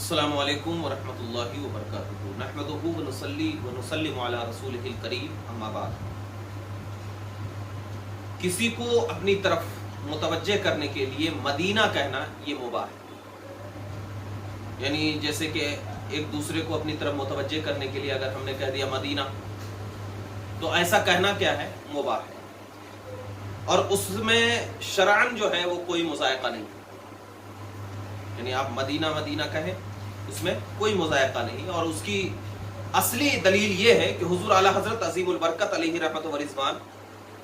अस्सलामु अलैकुम वरहमतुल्लाहि वबरकातुहू नहमदुहू व नुसल्ली व नुसल्लिमु अला रसूलिहिल करीम अम्मा बाद। किसी को अपनी तरफ मुतवज्जे करने के लिए मदीना कहना ये मुबाह है। यानी जैसे कि एक दूसरे को अपनी तरफ मुतवज्जे करने के लिए अगर हमने कह दिया मदीना, तो ऐसा कहना क्या है, मुबाह है। और उसमें शरअन जो है वो कोई मुज़ायक़ा नहीं, यानी आप मदीना मदीना कहें उसमें कोई मुज़ायक़ा नहीं। और उसकी असली दलील ये है कि हुज़ूर आला हज़रत अज़ीमुल बरकत अलैहि रहमत व रिज़वान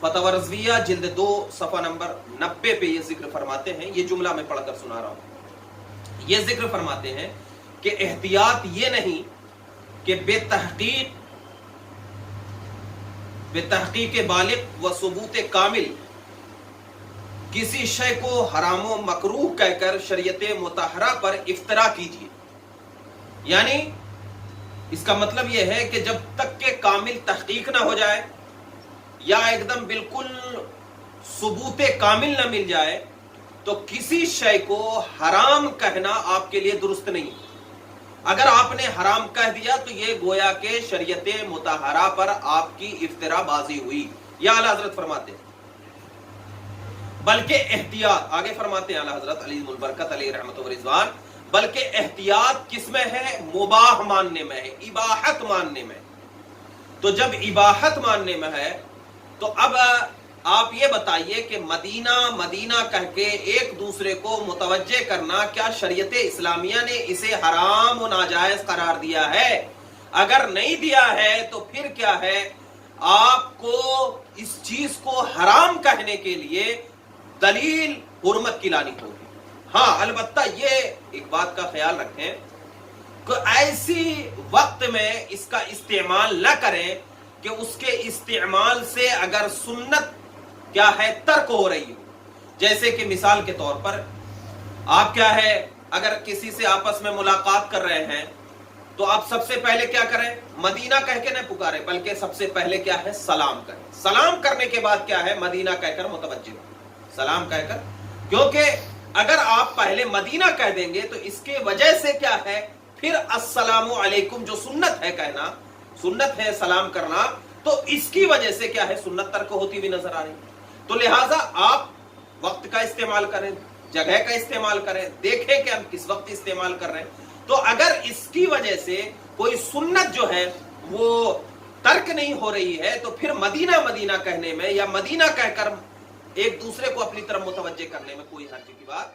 फ़तवा रज़विया जिल्द 2 सफ़ा नंबर 90 पे ये जिक्र फरमाते हैं। ये जुमला मैं पढ़कर सुना रहा हूँ। ये जिक्र फरमाते हैं कि एहतियात ये नहीं कि बेतहक़ीक़ बालिग़ व सुबूत कामिल किसी शय को हराम व मकरूह कहकर शरीयत मुतहरा पर इफ्तरा कीजिए। यानी इसका मतलब यह है कि जब तक के कामिल तहकीक ना हो जाए या एकदम बिल्कुल सुबूत कामिल ना मिल जाए, तो किसी शय को हराम कहना आपके लिए दुरुस्त नहीं। अगर आपने हराम कह दिया तो ये गोया के शरीयत मुतहरा पर आपकी इफ्तराबाजी हुई। या आला हजरत फरमाते हैं, बल्कि एहतियात, आगे फरमाते हैं आला हजरत अज़ीमुल बरकत अलैहि रहमत व रिज़वान, बल्कि एहतियात किसमें है, मुबाह मानने में है, इबाहत मानने में। तो जब इबाहत मानने में है तो अब आप ये बताइए कि मदीना मदीना कह के एक दूसरे को मुतवज्जे करना, क्या शरीयत इस्लामिया ने इसे हराम व नाजायज करार दिया है? अगर नहीं दिया है तो फिर क्या है, आपको इस चीज को हराम कहने के लिए दलील हुर्मत की लानी होगी। हाँ, अलबत्ता ये एक बात का ख्याल रखें कि ऐसी वक्त में इसका इस्तेमाल न करें कि उसके इस्तेमाल से अगर सुन्नत क्या है, तर्क हो रही हो। जैसे कि मिसाल के तौर पर आप क्या है, अगर किसी से आपस में मुलाकात कर रहे हैं तो आप सबसे पहले क्या करें, मदीना कह के न पुकारें, बल्कि सबसे पहले क्या है, सलाम करें। सलाम करने के बाद क्या है, मदीना कहकर मुतवज्जे सलाम कहकर। क्योंकि अगर आप पहले मदीना कह देंगे तो इसके वजह से क्या है, फिर अस्सलामु अलैकुम जो सुन्नत है कहना, सुन्नत है सलाम करना, तो इसकी वजह से क्या है, सुन्नत तर्क होती हुई नजर आ रही। तो लिहाजा आप वक्त का इस्तेमाल करें, जगह का इस्तेमाल करें, देखें कि हम किस वक्त इस्तेमाल कर रहे हैं। तो अगर इसकी वजह से कोई सुन्नत जो है वो तर्क नहीं हो रही है, तो फिर मदीना मदीना कहने में या मदीना कहकर एक दूसरे को अपनी तरफ मुतवज्जे करने में कोई हर्ज की बात